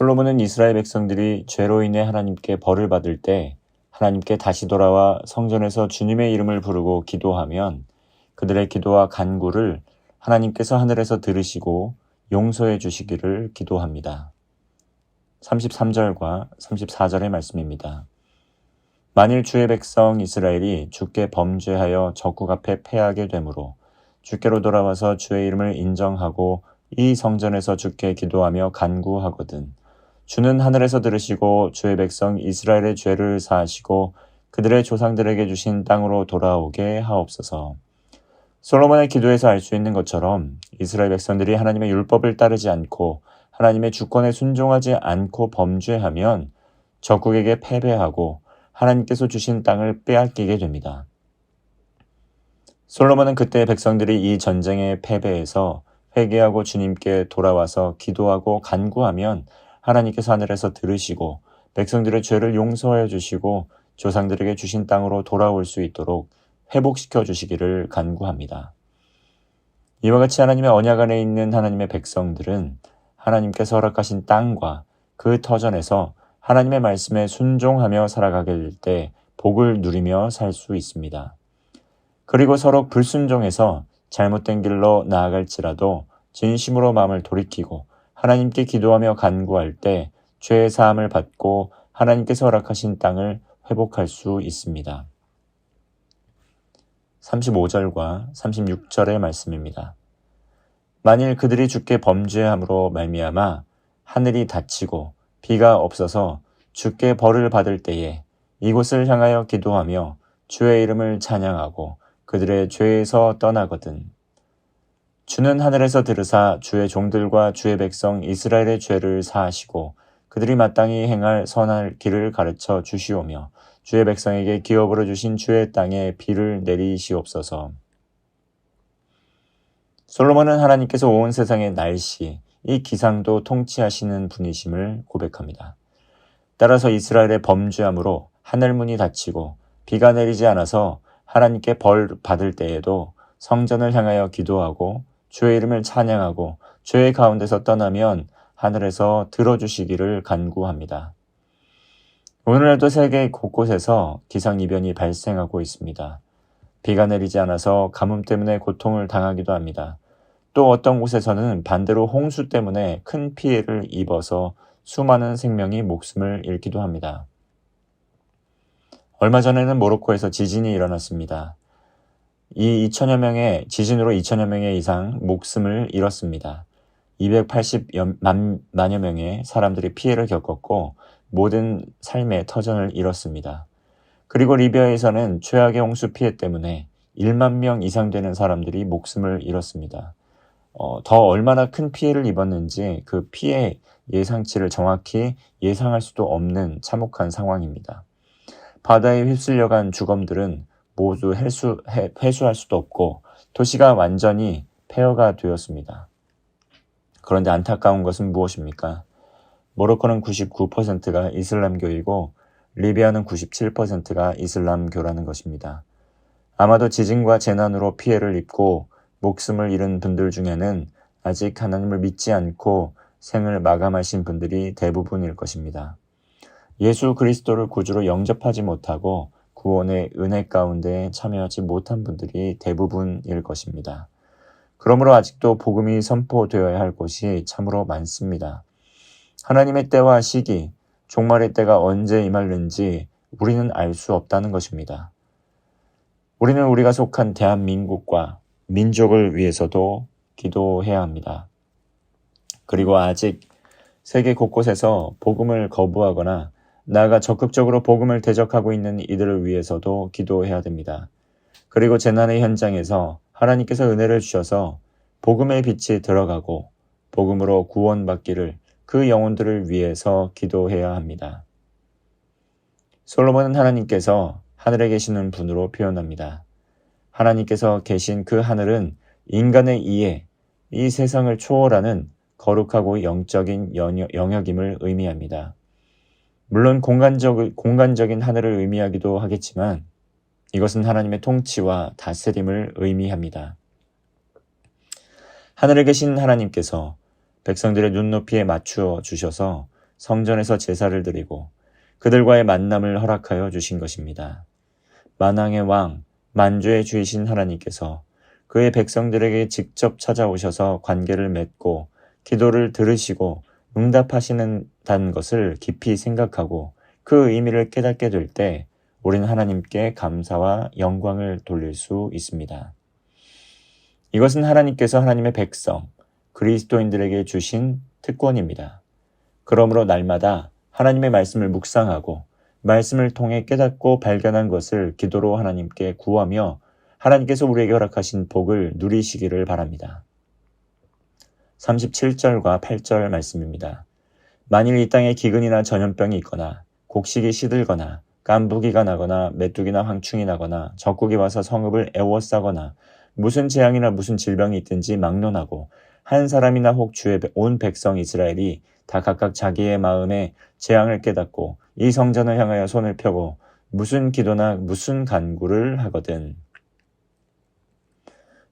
솔로몬은 이스라엘 백성들이 죄로 인해 하나님께 벌을 받을 때 하나님께 다시 돌아와 성전에서 주님의 이름을 부르고 기도하면 그들의 기도와 간구를 하나님께서 하늘에서 들으시고 용서해 주시기를 기도합니다. 33절과 34절의 말씀입니다. 만일 주의 백성 이스라엘이 주께 범죄하여 적국 앞에 패하게 되므로 주께로 돌아와서 주의 이름을 인정하고 이 성전에서 주께 기도하며 간구하거든 주는 하늘에서 들으시고 주의 백성 이스라엘의 죄를 사하시고 그들의 조상들에게 주신 땅으로 돌아오게 하옵소서. 솔로몬의 기도에서 알 수 있는 것처럼 이스라엘 백성들이 하나님의 율법을 따르지 않고 하나님의 주권에 순종하지 않고 범죄하면 적국에게 패배하고 하나님께서 주신 땅을 빼앗기게 됩니다. 솔로몬은 그때 백성들이 이 전쟁의 패배에서 회개하고 주님께 돌아와서 기도하고 간구하면 하나님께서 하늘에서 들으시고 백성들의 죄를 용서하여 주시고 조상들에게 주신 땅으로 돌아올 수 있도록 회복시켜 주시기를 간구합니다. 이와 같이 하나님의 언약 안에 있는 하나님의 백성들은 하나님께서 허락하신 땅과 그 터전에서 하나님의 말씀에 순종하며 살아가게 될 때 복을 누리며 살 수 있습니다. 그리고 서로 불순종해서 잘못된 길로 나아갈지라도 진심으로 마음을 돌이키고 하나님께 기도하며 간구할 때 죄의 사함을 받고 하나님께서 허락하신 땅을 회복할 수 있습니다. 35절과 36절의 말씀입니다. 만일 그들이 주께 범죄함으로 말미암아 하늘이 닫히고 비가 없어서 주께 벌을 받을 때에 이곳을 향하여 기도하며 주의 이름을 찬양하고 그들의 죄에서 떠나거든. 주는 하늘에서 들으사 주의 종들과 주의 백성 이스라엘의 죄를 사하시고 그들이 마땅히 행할 선할 길을 가르쳐 주시오며 주의 백성에게 기업으로 주신 주의 땅에 비를 내리시옵소서. 솔로몬은 하나님께서 온 세상의 날씨, 이 기상도 통치하시는 분이심을 고백합니다. 따라서 이스라엘의 범죄함으로 하늘문이 닫히고 비가 내리지 않아서 하나님께 벌 받을 때에도 성전을 향하여 기도하고 주의 이름을 찬양하고 죄의 가운데서 떠나면 하늘에서 들어주시기를 간구합니다. 오늘날도 세계 곳곳에서 기상이변이 발생하고 있습니다. 비가 내리지 않아서 가뭄 때문에 고통을 당하기도 합니다. 또 어떤 곳에서는 반대로 홍수 때문에 큰 피해를 입어서 수많은 생명이 목숨을 잃기도 합니다. 얼마 전에는 모로코에서 지진이 일어났습니다. 이 2천여 명의 지진으로 2천여 명의 이상 목숨을 잃었습니다. 280만여 명의 사람들이 피해를 겪었고 모든 삶의 터전을 잃었습니다. 그리고 리비아에서는 최악의 홍수 피해 때문에 1만 명 이상 되는 사람들이 목숨을 잃었습니다. 더 얼마나 큰 피해를 입었는지 그 피해 예상치를 정확히 예상할 수도 없는 참혹한 상황입니다. 바다에 휩쓸려간 주검들은 모두 회수할 수도 없고 도시가 완전히 폐허가 되었습니다. 그런데 안타까운 것은 무엇입니까? 모로코는 99%가 이슬람교이고 리비아는 97%가 이슬람교라는 것입니다. 아마도 지진과 재난으로 피해를 입고 목숨을 잃은 분들 중에는 아직 하나님을 믿지 않고 생을 마감하신 분들이 대부분일 것입니다. 예수 그리스도를 구주로 영접하지 못하고 구원의 은혜 가운데 참여하지 못한 분들이 대부분일 것입니다. 그러므로 아직도 복음이 선포되어야 할 곳이 참으로 많습니다. 하나님의 때와 시기, 종말의 때가 언제 임할는지 우리는 알 수 없다는 것입니다. 우리는 우리가 속한 대한민국과 민족을 위해서도 기도해야 합니다. 그리고 아직 세계 곳곳에서 복음을 거부하거나 나아가 적극적으로 복음을 대적하고 있는 이들을 위해서도 기도해야 됩니다. 그리고 재난의 현장에서 하나님께서 은혜를 주셔서 복음의 빛이 들어가고 복음으로 구원받기를 그 영혼들을 위해서 기도해야 합니다. 솔로몬은 하나님께서 하늘에 계시는 분으로 표현합니다. 하나님께서 계신 그 하늘은 인간의 이해, 이 세상을 초월하는 거룩하고 영적인 영역임을 의미합니다. 물론 공간적인 하늘을 의미하기도 하겠지만 이것은 하나님의 통치와 다스림을 의미합니다. 하늘에 계신 하나님께서 백성들의 눈높이에 맞추어 주셔서 성전에서 제사를 드리고 그들과의 만남을 허락하여 주신 것입니다. 만왕의 왕, 만주의 주이신 하나님께서 그의 백성들에게 직접 찾아오셔서 관계를 맺고 기도를 들으시고 응답하시는다는 것을 깊이 생각하고 그 의미를 깨닫게 될 때 우리는 하나님께 감사와 영광을 돌릴 수 있습니다. 이것은 하나님께서 하나님의 백성, 그리스도인들에게 주신 특권입니다. 그러므로 날마다 하나님의 말씀을 묵상하고 말씀을 통해 깨닫고 발견한 것을 기도로 하나님께 구하며 하나님께서 우리에게 허락하신 복을 누리시기를 바랍니다. 37절과 8절 말씀입니다. 만일 이 땅에 기근이나 전염병이 있거나 곡식이 시들거나 깐부기가 나거나 메뚜기나 황충이 나거나 적국이 와서 성읍을 애워싸거나 무슨 재앙이나 무슨 질병이 있든지 막론하고 한 사람이나 혹 주의 온 백성 이스라엘이 다 각각 자기의 마음에 재앙을 깨닫고 이 성전을 향하여 손을 펴고 무슨 기도나 무슨 간구를 하거든.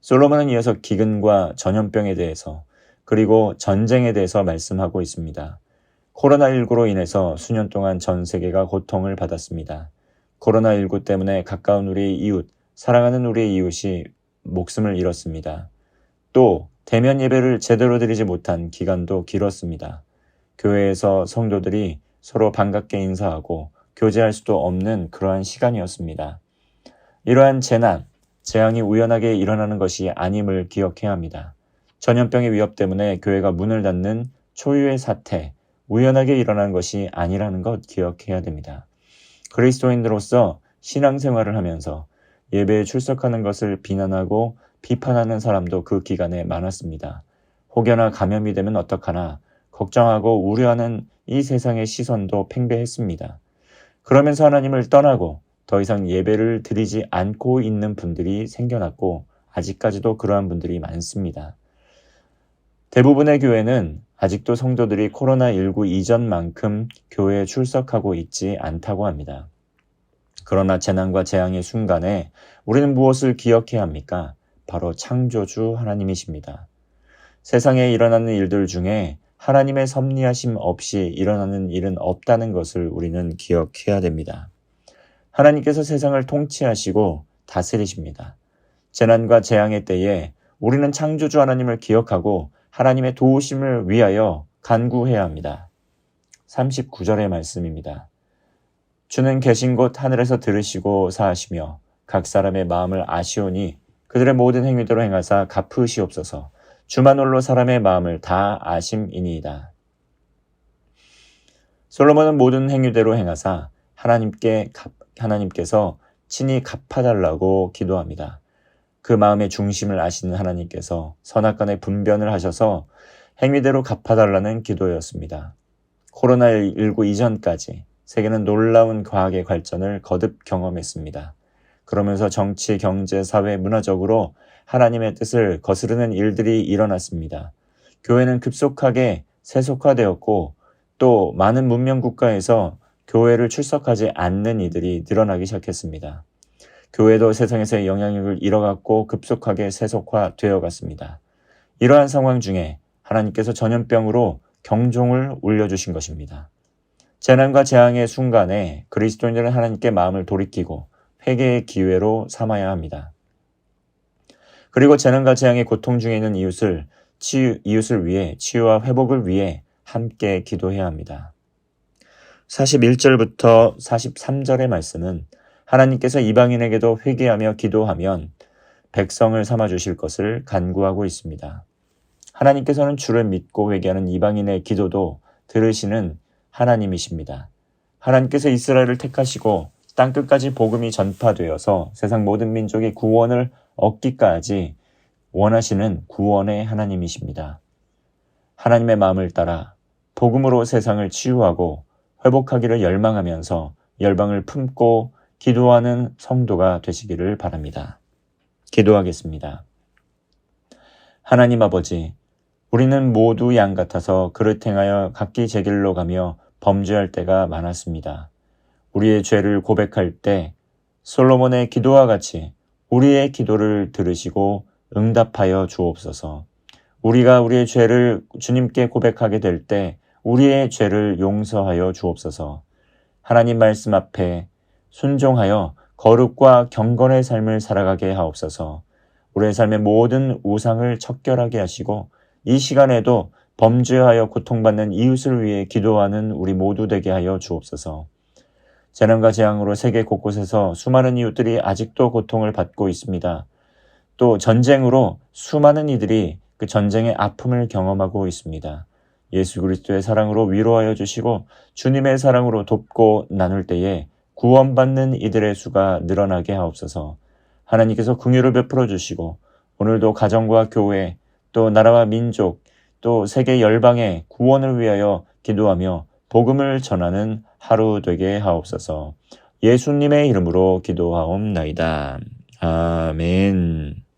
솔로몬은 이어서 기근과 전염병에 대해서 그리고 전쟁에 대해서 말씀하고 있습니다. 코로나19로 인해서 수년 동안 전 세계가 고통을 받았습니다. 코로나19 때문에 가까운 우리의 이웃, 사랑하는 우리의 이웃이 목숨을 잃었습니다. 또 대면 예배를 제대로 드리지 못한 기간도 길었습니다. 교회에서 성도들이 서로 반갑게 인사하고 교제할 수도 없는 그러한 시간이었습니다. 이러한 재앙이 우연하게 일어나는 것이 아님을 기억해야 합니다. 전염병의 위협 때문에 교회가 문을 닫는 초유의 사태, 우연하게 일어난 것이 아니라는 것 기억해야 됩니다. 그리스도인으로서 신앙생활을 하면서 예배에 출석하는 것을 비난하고 비판하는 사람도 그 기간에 많았습니다. 혹여나 감염이 되면 어떡하나 걱정하고 우려하는 이 세상의 시선도 팽배했습니다. 그러면서 하나님을 떠나고 더 이상 예배를 드리지 않고 있는 분들이 생겨났고 아직까지도 그러한 분들이 많습니다. 대부분의 교회는 아직도 성도들이 코로나19 이전만큼 교회에 출석하고 있지 않다고 합니다. 그러나 재난과 재앙의 순간에 우리는 무엇을 기억해야 합니까? 바로 창조주 하나님이십니다. 세상에 일어나는 일들 중에 하나님의 섭리하심 없이 일어나는 일은 없다는 것을 우리는 기억해야 됩니다. 하나님께서 세상을 통치하시고 다스리십니다. 재난과 재앙의 때에 우리는 창조주 하나님을 기억하고 하나님의 도우심을 위하여 간구해야 합니다. 39절의 말씀입니다. 주는 계신 곳 하늘에서 들으시고 사하시며 각 사람의 마음을 아시오니 그들의 모든 행위대로 행하사 갚으시옵소서. 주만 홀로 사람의 마음을 다 아심이니이다. 솔로몬은 모든 행위대로 행하사 하나님께서 친히 갚아달라고 기도합니다. 그 마음의 중심을 아시는 하나님께서 선악간의 분변을 하셔서 행위대로 갚아달라는 기도였습니다. 코로나19 이전까지 세계는 놀라운 과학의 발전을 거듭 경험했습니다. 그러면서 정치, 경제, 사회, 문화적으로 하나님의 뜻을 거스르는 일들이 일어났습니다. 교회는 급속하게 세속화되었고 또 많은 문명 국가에서 교회를 출석하지 않는 이들이 늘어나기 시작했습니다. 교회도 세상에서의 영향력을 잃어갔고 급속하게 세속화되어 갔습니다. 이러한 상황 중에 하나님께서 전염병으로 경종을 울려주신 것입니다. 재난과 재앙의 순간에 그리스도인들은 하나님께 마음을 돌이키고 회개의 기회로 삼아야 합니다. 그리고 재난과 재앙의 고통 중에 있는 이웃을 위해 치유와 회복을 위해 함께 기도해야 합니다. 41절부터 43절의 말씀은 하나님께서 이방인에게도 회개하며 기도하면 백성을 삼아주실 것을 간구하고 있습니다. 하나님께서는 주를 믿고 회개하는 이방인의 기도도 들으시는 하나님이십니다. 하나님께서 이스라엘을 택하시고 땅끝까지 복음이 전파되어서 세상 모든 민족이 구원을 얻기까지 원하시는 구원의 하나님이십니다. 하나님의 마음을 따라 복음으로 세상을 치유하고 회복하기를 열망하면서 열방을 품고 기도하는 성도가 되시기를 바랍니다. 기도하겠습니다. 하나님 아버지, 우리는 모두 양 같아서 그릇 행하여 각기 제 길로 가며 범죄할 때가 많았습니다. 우리의 죄를 고백할 때 솔로몬의 기도와 같이 우리의 기도를 들으시고 응답하여 주옵소서. 우리가 우리의 죄를 주님께 고백하게 될 때 우리의 죄를 용서하여 주옵소서. 하나님 말씀 앞에 순종하여 거룩과 경건의 삶을 살아가게 하옵소서. 우리의 삶의 모든 우상을 척결하게 하시고 이 시간에도 범죄하여 고통받는 이웃을 위해 기도하는 우리 모두 되게 하여 주옵소서. 재난과 재앙으로 세계 곳곳에서 수많은 이웃들이 아직도 고통을 받고 있습니다. 또 전쟁으로 수많은 이들이 그 전쟁의 아픔을 경험하고 있습니다. 예수 그리스도의 사랑으로 위로하여 주시고 주님의 사랑으로 돕고 나눌 때에 구원받는 이들의 수가 늘어나게 하옵소서. 하나님께서 긍휼을 베풀어 주시고 오늘도 가정과 교회 또 나라와 민족 또 세계 열방의 구원을 위하여 기도하며 복음을 전하는 하루 되게 하옵소서. 예수님의 이름으로 기도하옵나이다. 아멘.